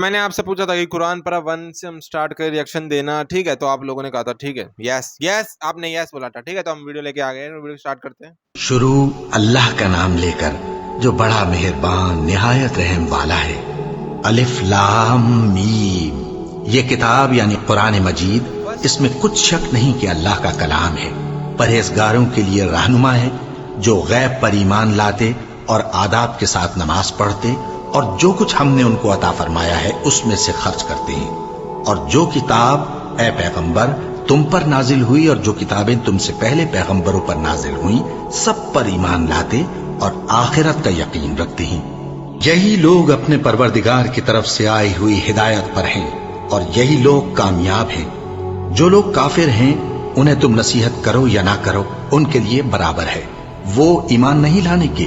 میں نے آپ سے پوچھا تھا کہ قرآن پر 1 سے ہم سٹارٹ کر ریئیکشن دینا، ٹھیک ہے؟ تو آپ لوگوں نے کہا تھا ٹھیک ہے، یس آپ نے یس بولا تھا، ٹھیک ہے؟ تو ہم ویڈیو لے کے آ گئے، ویڈیو سٹارٹ کرتے ہیں۔ شروع اللہ کا نام لے کر جو بڑا مہربان نہایت رحم والا ہے۔ الف لام میم، یہ کتاب یعنی قرآن مجید، اس میں کچھ شک نہیں کہ اللہ کا کلام ہے، پرہیزگاروں کے لیے رہنما ہے، جو غیب پر ایمان لاتے اور آداب کے ساتھ نماز پڑھتے اور جو کچھ ہم نے ان کو عطا فرمایا ہے اس میں سے خرچ کرتے ہیں، اور جو کتاب اے پیغمبر تم پر نازل ہوئی اور جو کتابیں تم سے پہلے پیغمبروں پر نازل ہوئیں سب پر ایمان لاتے اور آخرت کا یقین رکھتے ہیں۔ یہی لوگ اپنے پروردگار کی طرف سے آئی ہوئی ہدایت پر ہیں اور یہی لوگ کامیاب ہیں۔ جو لوگ کافر ہیں انہیں تم نصیحت کرو یا نہ کرو ان کے لیے برابر ہے، وہ ایمان نہیں لانے کے۔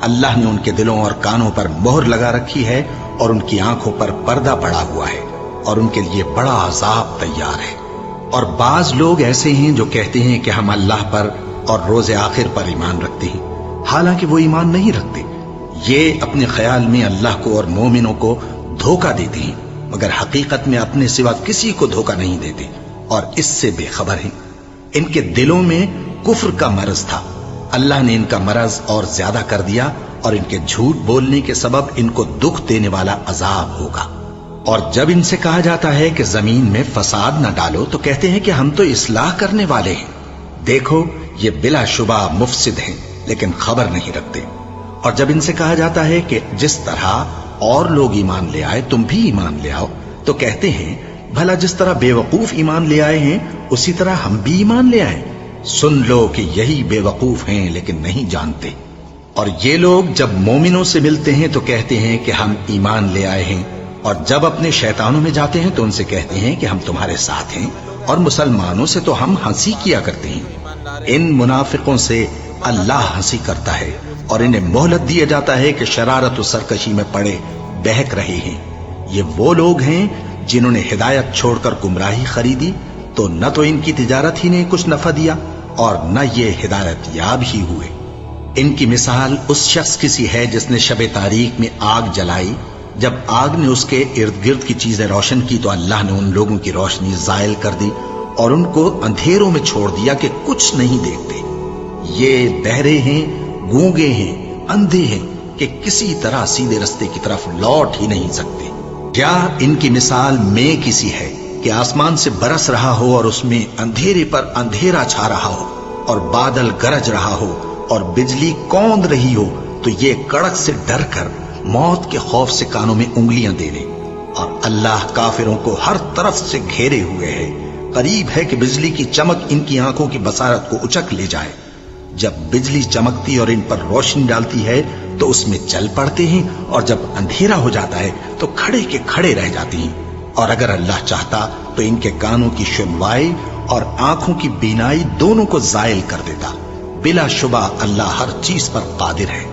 اللہ نے ان کے دلوں اور کانوں پر مہر لگا رکھی ہے اور ان کی آنکھوں پر پردہ پڑا ہوا ہے اور ان کے لیے بڑا عذاب تیار ہے۔ اور بعض لوگ ایسے ہیں جو کہتے ہیں کہ ہم اللہ پر اور روز آخر پر ایمان رکھتے ہیں، حالانکہ وہ ایمان نہیں رکھتے۔ یہ اپنے خیال میں اللہ کو اور مومنوں کو دھوکہ دیتے ہیں، مگر حقیقت میں اپنے سوا کسی کو دھوکہ نہیں دیتے اور اس سے بے خبر ہیں۔ ان کے دلوں میں کفر کا مرض تھا، اللہ نے ان کا مرض اور زیادہ کر دیا اور ان کے جھوٹ بولنے کے سبب ان کو دکھ دینے والا عذاب ہوگا۔ اور جب ان سے کہا جاتا ہے کہ زمین میں فساد نہ ڈالو تو کہتے ہیں کہ ہم تو اصلاح کرنے والے ہیں۔ دیکھو یہ بلا شبہ مفسد ہیں لیکن خبر نہیں رکھتے۔ اور جب ان سے کہا جاتا ہے کہ جس طرح اور لوگ ایمان لے آئے تم بھی ایمان لے آؤ تو کہتے ہیں بھلا جس طرح بے وقوف ایمان لے آئے ہیں اسی طرح ہم بھی ایمان لے آئیں۔ سن لو کہ یہی بے وقوف ہیں لیکن نہیں جانتے۔ اور یہ لوگ جب مومنوں سے ملتے ہیں تو کہتے ہیں کہ ہم ایمان لے آئے ہیں، اور جب اپنے شیطانوں میں جاتے ہیں تو ان سے کہتے ہیں کہ ہم تمہارے ساتھ ہیں، اور مسلمانوں سے تو ہم ہنسی کیا کرتے ہیں۔ ان منافقوں سے اللہ ہنسی کرتا ہے اور انہیں مہلت دیا جاتا ہے کہ شرارت و سرکشی میں پڑے بہک رہے ہیں۔ یہ وہ لوگ ہیں جنہوں نے ہدایت چھوڑ کر گمراہی خریدی، تو نہ تو ان کی تجارت ہی نے کچھ نفع دیا اور نہ یہ ہدایت یاب ہی ہوئے۔ ان کی مثال اس شخص کی سی ہے جس نے شب تاریک میں آگ جلائی، جب آگ نے اس کے ارد گرد کی چیزیں روشن کی تو اللہ نے ان لوگوں کی روشنی زائل کر دی اور ان کو اندھیروں میں چھوڑ دیا کہ کچھ نہیں دیکھتے۔ یہ بہرے ہیں، گونگے ہیں، اندھے ہیں کہ کسی طرح سیدھے رستے کی طرف لوٹ ہی نہیں سکتے۔ کیا ان کی مثال میں کسی ہے کہ آسمان سے برس رہا ہو اور اس میں اندھیرے پر اندھیرا چھا رہا ہو اور بادل گرج رہا ہو اور بجلی کوند رہی ہو تو یہ کڑک سے ڈر کر موت کے خوف سے کانوں میں انگلیاں دے لے۔ اور اللہ کافروں کو ہر طرف سے گھیرے ہوئے ہے، قریب ہے کہ بجلی کی چمک ان کی آنکھوں کی بصارت کو اچک لے جائے۔ جب بجلی چمکتی اور ان پر روشنی ڈالتی ہے تو اس میں چل پڑتے ہیں، اور جب اندھیرا ہو جاتا ہے تو کھڑے کے کھڑے رہ جاتے ہیں۔ اور اگر اللہ چاہتا تو ان کے کانوں کی سنوائی اور آنکھوں کی بینائی دونوں کو زائل کر دیتا۔ بلا شبہ اللہ ہر چیز پر قادر ہے۔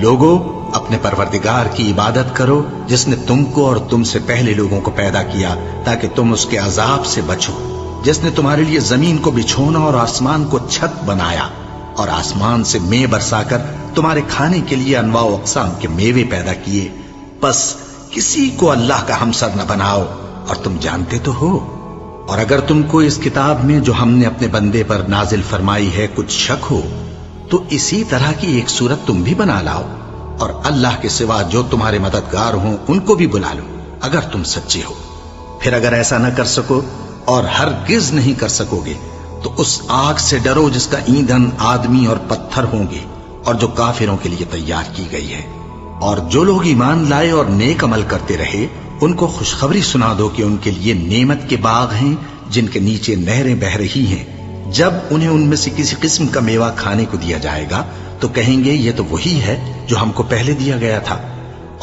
لوگو اپنے پروردگار کی عبادت کرو جس نے تم کو اور تم سے پہلے لوگوں کو پیدا کیا تاکہ تم اس کے عذاب سے بچو، جس نے تمہارے لیے زمین کو بچھونا اور آسمان کو چھت بنایا اور آسمان سے مے برسا کر تمہارے کھانے کے لیے انواع و اقسام کے میوے پیدا کیے۔ بس کسی کو اللہ کا ہمسر نہ بناؤ، اور تم جانتے تو ہو۔ اور اگر تم کو اس کتاب میں جو ہم نے اپنے بندے پر نازل فرمائی ہے کچھ شک ہو تو اسی طرح کی ایک صورت تم بھی بنا لاؤ، اور اللہ کے سوا جو تمہارے مددگار ہوں ان کو بھی بلا لو اگر تم سچے ہو۔ پھر اگر ایسا نہ کر سکو اور ہرگز نہیں کر سکو گے تو اس آگ سے ڈرو جس کا ایندھن آدمی اور پتھر ہوں گے اور جو کافروں کے لیے تیار کی گئی ہے۔ اور جو لوگ ایمان لائے اور نیک عمل کرتے رہے ان کو خوشخبری سنا دو کہ ان کے لیے نعمت کے باغ ہیں جن کے نیچے نہریں بہہ رہی ہیں۔ جب انہیں ان میں سے کسی قسم کا میوہ کھانے کو دیا جائے گا تو کہیں گے یہ تو وہی ہے جو ہم کو پہلے دیا گیا تھا،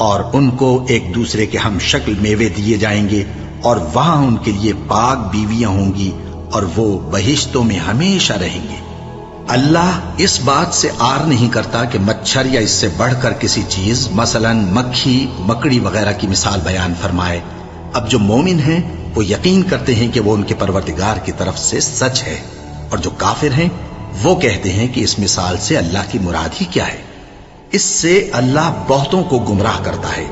اور ان کو ایک دوسرے کے ہم شکل میوے دیے جائیں گے، اور وہاں ان کے لیے پاک بیویاں ہوں گی اور وہ بہشتوں میں ہمیشہ رہیں گے۔ اللہ اس بات سے آر نہیں کرتا کہ مچھر یا اس سے بڑھ کر کسی چیز مثلا مکھی مکڑی وغیرہ کی مثال بیان فرمائے۔ اب جو مومن ہیں وہ یقین کرتے ہیں کہ وہ ان کے پروردگار کی طرف سے سچ ہے، اور جو کافر ہیں وہ کہتے ہیں کہ اس مثال سے اللہ کی مراد ہی کیا ہے۔ اس سے اللہ بہتوں کو گمراہ کرتا ہے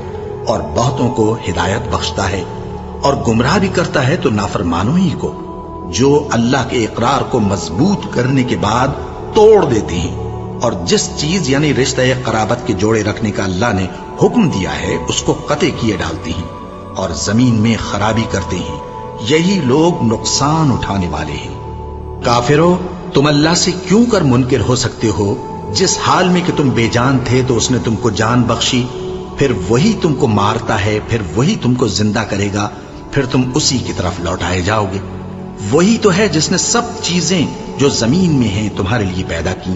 اور بہتوں کو ہدایت بخشتا ہے اور گمراہ بھی کرتا ہے تو نافرمانوں ہی کو، جو اللہ کے اقرار کو مضبوط کرنے کے بعد توڑ دیتے ہیں، اور جس چیز یعنی رشتہ قرابت کے جوڑے رکھنے کا اللہ نے حکم دیا ہے اس کو قطع کیے ڈالتے ہیں اور زمین میں خرابی کرتے ہیں، یہی لوگ نقصان اٹھانے والے ہیں۔ کافرو، تم اللہ سے کیوں کر منکر ہو سکتے ہو؟ جس حال میں کہ تم بے جان تھے تو اس نے تم کو جان بخشی، پھر وہی تم کو مارتا ہے، پھر وہی تم کو زندہ کرے گا، پھر تم اسی کی طرف لوٹائے جاؤ گے۔ وہی تو ہے جس نے سب چیزیں جو زمین میں ہیں تمہارے لیے پیدا کی،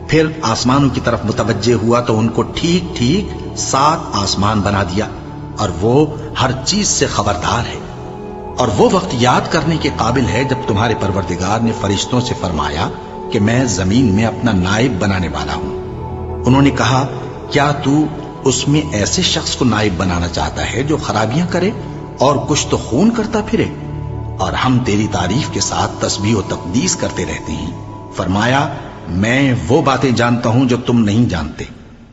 پھر آسمانوں کی طرف متوجہ ہوا تو ان کو ٹھیک ٹھیک 7 آسمان بنا دیا، اور وہ ہر چیز سے خبردار ہے۔ اور وہ وقت یاد کرنے کے قابل ہے جب تمہارے پروردگار نے فرشتوں سے فرمایا کہ میں زمین میں اپنا نائب بنانے والا ہوں۔ انہوں نے کہا، کیا تو اس میں ایسے شخص کو نائب بنانا چاہتا ہے جو خرابیاں کرے اور کچھ تو خون کرتا پھرے؟ اور ہم تیری تعریف کے ساتھ تسبیح و تقدیس کرتے رہتے ہیں۔ فرمایا، میں وہ باتیں جانتا ہوں جو تم نہیں جانتے۔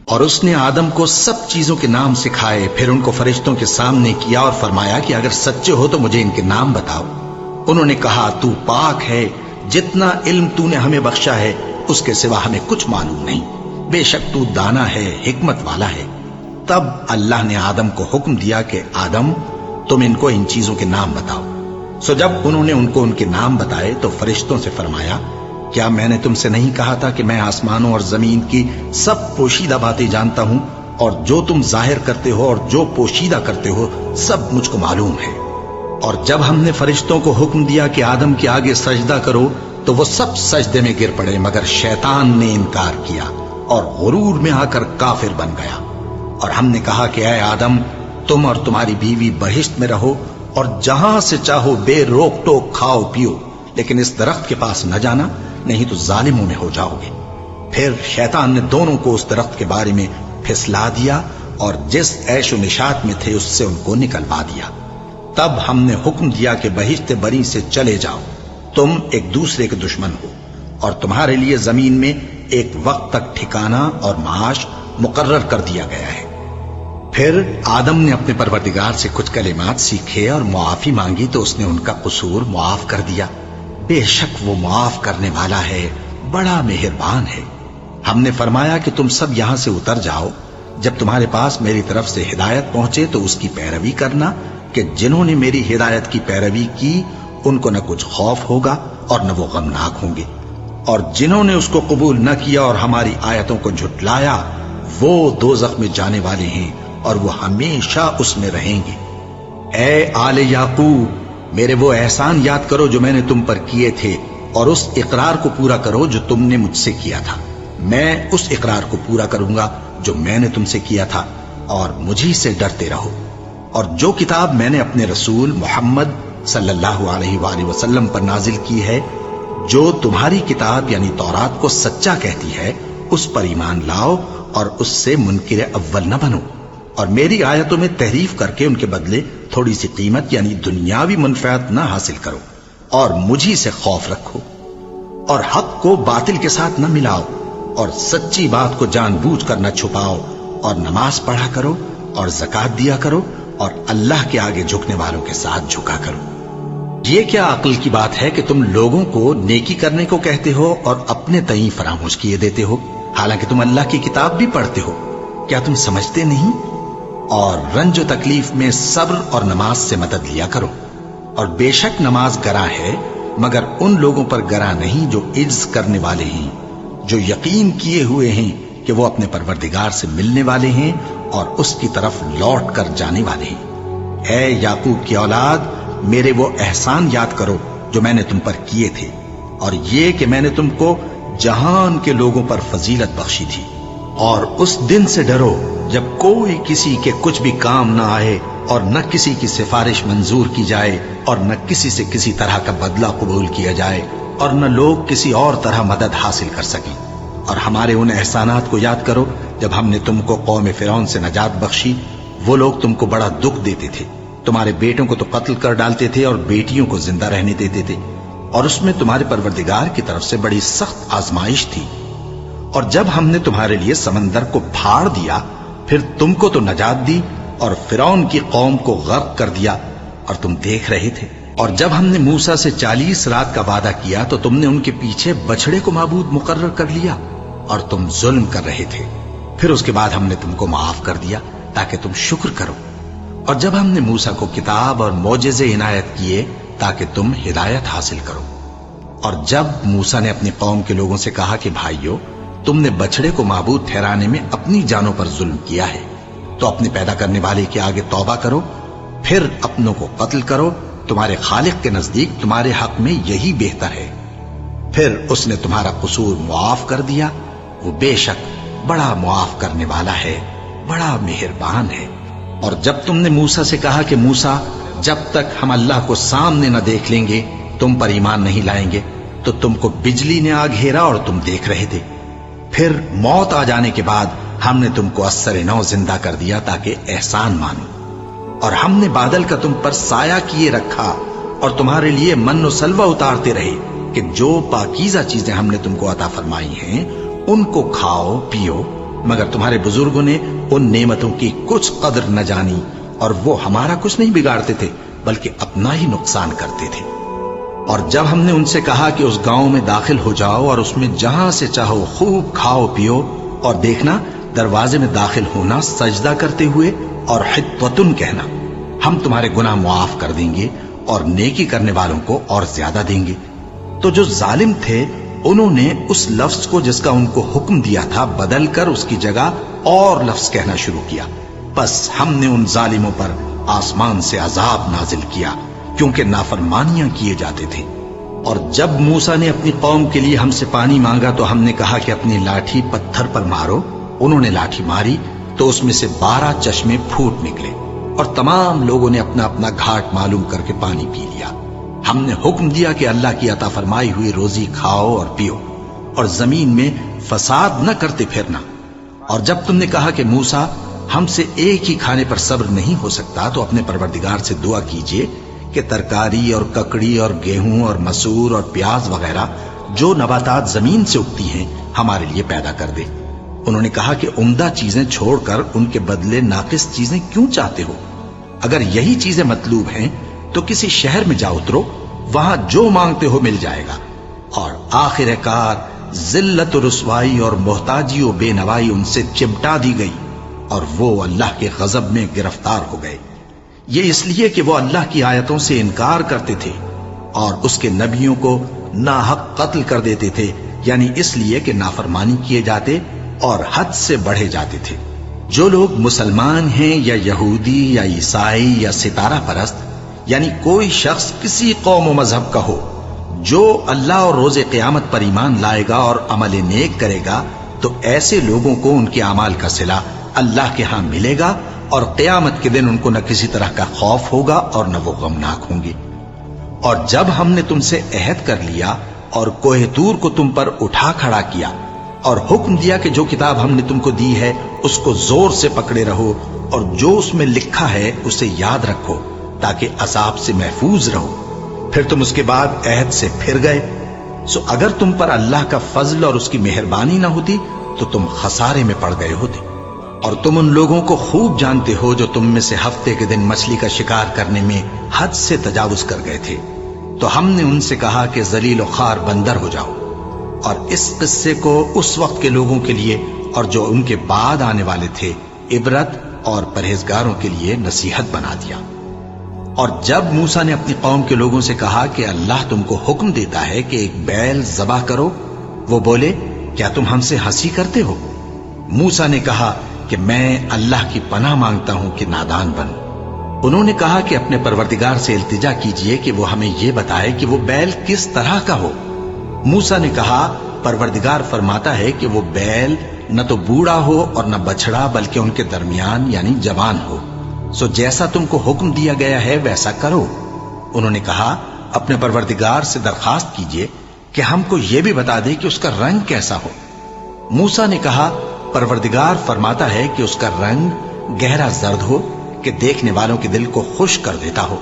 اور اس نے آدم کو سب چیزوں کے نام سکھائے، پھر ان کو فرشتوں کے سامنے کیا اور فرمایا کہ اگر سچے ہو تو مجھے ان کے نام بتاؤ۔ انہوں نے کہا، تو پاک ہے، جتنا علم تو نے ہمیں بخشا ہے اس کے سوا ہمیں کچھ معلوم نہیں، بے شک تو دانا ہے، حکمت والا ہے۔ تب اللہ نے آدم کو حکم دیا کہ آدم، تم ان کو ان چیزوں کے نام بتاؤ۔ سو جب انہوں نے ان کو ان کے نام بتائے تو فرشتوں سے فرمایا، کیا میں نے تم سے نہیں کہا تھا کہ میں آسمانوں اور زمین کی سب پوشیدہ باتیں جانتا ہوں، اور جو تم ظاہر کرتے ہو اور جو پوشیدہ کرتے ہو سب مجھ کو معلوم ہے۔ اور جب ہم نے فرشتوں کو حکم دیا کہ آدم کے آگے سجدہ کرو تو وہ سب سجدے میں گر پڑے، مگر شیطان نے انکار کیا اور غرور میں آ کر کافر بن گیا۔ اور ہم نے کہا کہ اے آدم، تم اور تمہاری بیوی بہشت میں رہو اور جہاں سے چاہو بے روک ٹوک کھاؤ پیو، لیکن اس درخت کے پاس نہ جانا، نہیں تو ظالموں میں ہو جاؤ گے۔ پھر شیطان نے دونوں کو اس درخت کے بارے میں پھسلا دیا اور جس عیش و نشاط میں تھے اس سے ان کو نکلوا دیا۔ تب ہم نے حکم دیا کہ بہشت بری سے چلے جاؤ، تم ایک دوسرے کے دشمن ہو، اور تمہارے لیے زمین میں ایک وقت تک ٹھکانہ اور معاش مقرر کر دیا گیا ہے۔ پھر آدم نے اپنے پروردگار سے کچھ کلمات سیکھے اور معافی مانگی تو اس نے ان کا قصور معاف کر دیا۔ بے شک وہ معاف کرنے والا ہے، بڑا مہربان ہے۔ ہم نے فرمایا کہ تم سب یہاں سے اتر جاؤ، جب تمہارے پاس میری طرف سے ہدایت پہنچے تو اس کی پیروی کرنا، کہ جنہوں نے میری ہدایت کی پیروی کی ان کو نہ کچھ خوف ہوگا اور نہ وہ غمناک ہوں گے، اور جنہوں نے اس کو قبول نہ کیا اور ہماری آیتوں کو جھٹلایا وہ دوزخ میں جانے والے ہیں اور وہ ہمیشہ اس میں رہیں گے۔ اے آل یعقوب، میرے وہ احسان یاد کرو جو میں نے تم پر کیے تھے، اور اس اقرار کو پورا کرو جو تم نے مجھ سے کیا تھا۔ میں اس اقرار کو پورا کروں گا جو میں نے تم سے کیا تھا، اور مجھی سے ڈرتے رہو۔ اور جو کتاب میں نے اپنے رسول محمد صلی اللہ علیہ وآلہ وسلم پر نازل کی ہے، جو تمہاری کتاب یعنی تورات کو سچا کہتی ہے، اس پر ایمان لاؤ اور اس سے منکر اول نہ بنو، اور میری آیتوں میں تحریف کر کے ان کے بدلے تھوڑی سی قیمت یعنی دنیاوی منفعت نہ حاصل کرو، اور مجھی سے خوف رکھو، اور حق کو باطل کے ساتھ نہ ملاؤ، اور سچی بات کو جان بوجھ کر نہ چھپاؤ، اور نماز پڑھا کرو اور زکوٰۃ دیا کرو، اور اللہ کے آگے جھکنے والوں کے ساتھ جھکا کرو۔ یہ کیا عقل کی بات ہے کہ تم لوگوں کو نیکی کرنے کو کہتے ہو اور اپنے تئیں فراموش کیے دیتے ہو، حالانکہ تم اللہ کی کتاب بھی پڑھتے ہو؟ کیا تم سمجھتے نہیں؟ اور رنج و تکلیف میں صبر اور نماز سے مدد لیا کرو، اور بے شک نماز گراں ہے، مگر ان لوگوں پر گراں نہیں جو عجز کرنے والے ہیں، جو یقین کیے ہوئے ہیں کہ وہ اپنے پروردگار سے ملنے والے ہیں اور اس کی طرف لوٹ کر جانے والے ہیں۔ اے یعقوب کی اولاد، میرے وہ احسان یاد کرو جو میں نے تم پر کیے تھے، اور یہ کہ میں نے تم کو جہان کے لوگوں پر فضیلت بخشی تھی۔ اور اس دن سے ڈرو جب کوئی کسی کے کچھ بھی کام نہ آئے، اور نہ کسی کی سفارش منظور کی جائے، اور نہ کسی سے کسی طرح کا بدلہ قبول کیا جائے، اور نہ لوگ کسی اور طرح مدد حاصل کر سکیں۔ اور ہمارے ان احسانات کو یاد کرو جب ہم نے تم کو قوم فرعون سے نجات بخشی۔ وہ لوگ تم کو بڑا دکھ دیتے تھے، تمہارے بیٹوں کو تو قتل کر ڈالتے تھے اور بیٹیوں کو زندہ رہنے دیتے تھے، اور اس میں تمہارے پروردگار کی طرف سے بڑی سخت آزمائش تھی۔ اور جب ہم نے تمہارے لیے سمندر کو پھاڑ دیا، پھر تم کو تو نجات دی اور فرعون کی قوم کو غرق کر دیا اور تم دیکھ رہے تھے. اور جب ہم نے موسیٰ سے 40 رات کا وعدہ کیا تو تم نے ان کے پیچھے بچڑے کو معبود مقرر کر لیا اور تم ظلم کر رہے تھے. پھر اس کے بعد ہم نے تم کو معاف کر دیا تاکہ تم شکر کرو. اور جب ہم نے موسیٰ کو کتاب اور معجزے عنایت کیے تاکہ تم ہدایت حاصل کرو. اور جب موسیٰ نے اپنی قوم کے لوگوں سے کہا کہ بھائیو، تم نے بچڑے کو معبود ٹھہرانے میں اپنی جانوں پر ظلم کیا ہے، تو اپنے پیدا کرنے والے کے آگے توبہ کرو، پھر اپنوں کو قتل کرو. تمہارے خالق کے نزدیک تمہارے حق میں یہی بہتر ہے. پھر اس نے تمہارا قصور معاف کر دیا. وہ بے شک بڑا معاف کرنے والا ہے، بڑا مہربان ہے. اور جب تم نے موسیٰ سے کہا کہ موسیٰ، جب تک ہم اللہ کو سامنے نہ دیکھ لیں گے تم پر ایمان نہیں لائیں گے، تو تم کو بجلی نے آ گھیرا اور تم دیکھ رہے تھے. پھر موت آ جانے کے بعد ہم نے تم کو اثر نو زندہ کر دیا تاکہ احسان مانو. اور ہم نے بادل کا تم پر سایہ کیے رکھا اور تمہارے لیے من و سلوہ اتارتے رہے کہ جو پاکیزہ چیزیں ہم نے تم کو عطا فرمائی ہیں ان کو کھاؤ پیو. مگر تمہارے بزرگوں نے ان نعمتوں کی کچھ قدر نہ جانی اور وہ ہمارا کچھ نہیں بگاڑتے تھے بلکہ اپنا ہی نقصان کرتے تھے. اور جب ہم نے ان سے کہا کہ اس گاؤں میں داخل ہو جاؤ اور اس میں جہاں سے چاہو خوب کھاؤ پیو، اور دیکھنا دروازے میں داخل ہونا سجدہ کرتے ہوئے اور حطوتن کہنا، ہم تمہارے گناہ معاف کر دیں گے اور نیکی کرنے والوں کو اور زیادہ دیں گے. تو جو ظالم تھے انہوں نے اس لفظ کو جس کا ان کو حکم دیا تھا بدل کر اس کی جگہ اور لفظ کہنا شروع کیا. بس ہم نے ان ظالموں پر آسمان سے عذاب نازل کیا کیونکہ نافرمانیاں کیے جاتے تھے. اور جب موسیٰ نے اپنی قوم کے لیے ہم سے پانی مانگا تو ہم نے کہا کہ اپنی لاٹھی پتھر پر مارو. انہوں نے لاٹھی ماری تو اس میں سے 12 چشمے پھوٹ نکلے اور تمام لوگوں نے اپنا اپنا گھاٹ معلوم کر کے پانی پی لیا. ہم نے حکم دیا کہ اللہ کی عطا فرمائی ہوئی روزی کھاؤ اور پیو اور زمین میں فساد نہ کرتے پھرنا. اور جب تم نے کہا کہ موسیٰ ہم سے ایک ہی کھانے پر صبر نہیں ہو سکتا تو اپنے پروردگار سے دعا کیجئے کہ ترکاری اور ککڑی اور گیہوں اور مسور اور پیاز وغیرہ جو نباتات زمین سے اگتی ہیں ہمارے لیے پیدا کر دے. انہوں نے کہا کہ عمدہ چیزیں چھوڑ کر ان کے بدلے ناقص چیزیں کیوں چاہتے ہو؟ اگر یہی چیزیں مطلوب ہیں تو کسی شہر میں جا اترو، وہاں جو مانگتے ہو مل جائے گا. اور آخر کار ذلت و رسوائی اور محتاجی و بے نوائی ان سے چمٹا دی گئی اور وہ اللہ کے غضب میں گرفتار ہو گئے. یہ اس لیے کہ وہ اللہ کی آیتوں سے انکار کرتے تھے اور اس کے نبیوں کو ناحق قتل کر دیتے تھے، یعنی اس لیے کہ نافرمانی کیے جاتے اور حد سے بڑھے جاتے تھے. جو لوگ مسلمان ہیں یا یہودی یا عیسائی یا ستارہ پرست، یعنی کوئی شخص کسی قوم و مذہب کا ہو، جو اللہ اور روز قیامت پر ایمان لائے گا اور عمل نیک کرے گا تو ایسے لوگوں کو ان کے اعمال کا صلہ اللہ کے ہاں ملے گا اور قیامت کے دن ان کو نہ کسی طرح کا خوف ہوگا اور نہ وہ غمناک ہوں گے. اور جب ہم نے تم سے عہد کر لیا اور کوہ طور کو تم پر اٹھا کھڑا کیا اور حکم دیا کہ جو کتاب ہم نے تم کو دی ہے اس کو زور سے پکڑے رہو اور جو اس میں لکھا ہے اسے یاد رکھو تاکہ عذاب سے محفوظ رہو، پھر تم اس کے بعد عہد سے پھر گئے، سو اگر تم پر اللہ کا فضل اور اس کی مہربانی نہ ہوتی تو تم خسارے میں پڑ گئے ہوتے. اور تم ان لوگوں کو خوب جانتے ہو جو تم میں سے ہفتے کے دن مچھلی کا شکار کرنے میں حد سے تجاوز کر گئے تھے، تو ہم نے ان سے کہا کہ ذلیل و خوار بندر ہو جاؤ. اور اس قصے کو اس وقت کے لوگوں کے لیے اور جو ان کے بعد آنے والے تھے عبرت اور پرہیزگاروں کے لیے نصیحت بنا دیا. اور جب موسیٰ نے اپنی قوم کے لوگوں سے کہا کہ اللہ تم کو حکم دیتا ہے کہ ایک بیل ذبح کرو، وہ بولے کیا تم ہم سے ہنسی کرتے ہو؟ موسیٰ نے کہا کہ میں اللہ کی پناہ مانگتا ہوں کہ نادان بنوں. انہوں نے کہا کہ اپنے پروردگار سے التجا کیجئے کہ وہ ہمیں یہ بتائے کہ وہ بیل کس طرح کا ہو. موسیٰ نے کہا پروردگار فرماتا ہے کہ وہ بیل نہ تو بوڑھا ہو اور نہ بچڑا بلکہ ان کے درمیان یعنی جوان ہو، سو جیسا تم کو حکم دیا گیا ہے ویسا کرو. انہوں نے کہا اپنے پروردگار سے درخواست کیجئے کہ ہم کو یہ بھی بتا دے کہ اس کا رنگ کیسا ہو. موسیٰ نے کہا پروردگار فرماتا ہے کہ اس کا رنگ گہرا زرد ہو کہ دیکھنے والوں کے دل کو خوش کر دیتا ہو.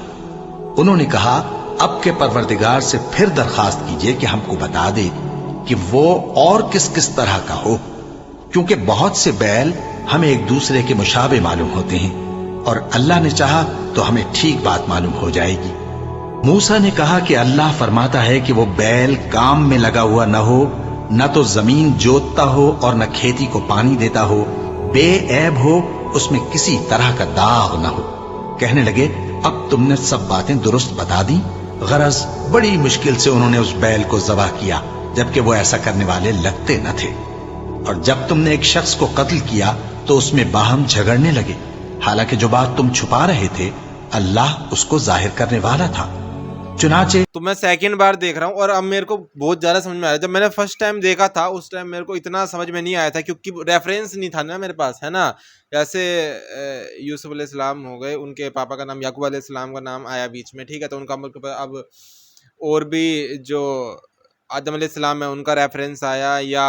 انہوں نے کہا اب کے پروردگار سے پھر درخواست کیجئے کہ ہم کو بتا دے کہ وہ اور کس کس طرح کا ہو، کیونکہ بہت سے بیل ہمیں ایک دوسرے کے مشابہ معلوم ہوتے ہیں. اور اللہ نے چاہا تو ہمیں ٹھیک بات معلوم ہو جائے گی۔ موسیٰ نے کہا کہ اللہ فرماتا ہے کہ وہ بیل کام میں لگا ہوا نہ ہو، نہ تو زمین جوتتا ہو اور نہ کھیتی کو پانی دیتا ہو، بے عیب ہو، اس میں کسی طرح کا داغ نہ ہو۔ کہنے لگے اب تم نے سب باتیں درست بتا دی۔ غرض بڑی مشکل سے انہوں نے اس بیل کو ذبح کیا، جبکہ وہ ایسا کرنے والے لگتے نہ تھے۔ اور جب تم نے ایک شخص کو قتل کیا تو اس میں باہم جھگڑنے لگے، حالانکہ جو بات تم چھپا رہے تھے اللہ اس کو ظاہر کرنے والا تھا۔ چنانچہ تو میں سیکنڈ بار دیکھ رہا ہوں اور اب میرے کو بہت زیادہ سمجھ میں آ رہا ہے۔ جب میں نے فرسٹ ٹائم دیکھا تھا اس ٹائم میرے کو اتنا سمجھ میں نہیں آیا تھا، کیونکہ ریفرنس نہیں تھا نا میرے پاس، ہے نا۔ جیسے یوسف علیہ السلام ہو گئے، ان کے پاپا کا نام یعقوب علیہ السلام کا نام آیا بیچ میں، ٹھیک ہے، تو ان کا اب اور بھی جو آدم علیہ السلام ہے ان کا ریفرنس آیا، یا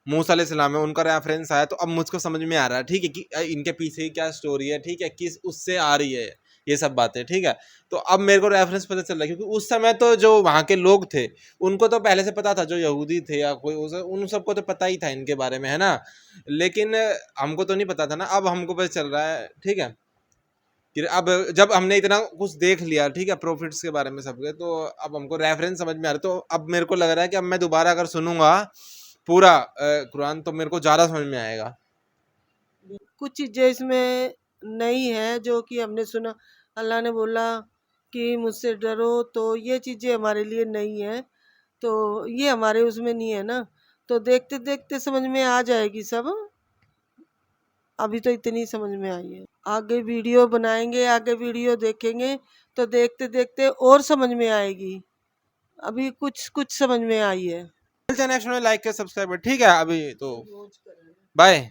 موسیٰ علیہ السلام ہے ان کا ریفرنس آیا، تو اب مجھ کو سمجھ میں آ رہا ہے، ٹھیک ہے، کہ ان کے پیچھے کیا سٹوری ہے، ٹھیک ہے، کس اس سے آ رہی ہے یہ سب باتیں، ٹھیک ہے۔ تو اب میرے کو ریفرنس پتہ چل رہا ہے، کیونکہ اس سمے تو جو وہاں کے لوگ تھے ان کو تو پہلے سے پتا تھا، جو یہودی تھے یا کوئی ان سب کو تو پتہ ہی تھا ان کے بارے میں، ہے نا، لیکن ہم کو تو نہیں پتا تھا نا، اب ہم کو پتہ چل رہا ہے، ٹھیک ہے، کہ اب جب ہم نے اتنا کچھ دیکھ لیا، ٹھیک ہے، پروفٹس کے بارے میں سب کے، تو اب ہم کو ریفرنس سمجھ میں آ رہا ہے، تو اب میرے کو لگ رہا ہے کہ اب میں دوبارہ اگر سنوں گا پورا قرآن تو میرے کو زیادہ سمجھ میں آئے گا۔ کچھ چیزیں اس میں نہیں ہے جو کہ ہم نے سنا، اللہ نے بولا کہ مجھ سے ڈرو، تو یہ چیزیں ہمارے لیے نہیں ہیں، تو یہ ہمارے اس میں نہیں ہے نا، تو دیکھتے دیکھتے سمجھ میں آ جائے گی سب، ابھی تو اتنی سمجھ میں آئی ہے، آگے ویڈیو بنائیں گے، آگے ویڈیو دیکھیں گے تو دیکھتے دیکھتے اور سمجھ میں آئے گی، ابھی کچھ سمجھ میں آئی ہے۔ نیکسٹ میں لائک کے سبسکرائب، ٹھیک ہے، ابھی تو بائے۔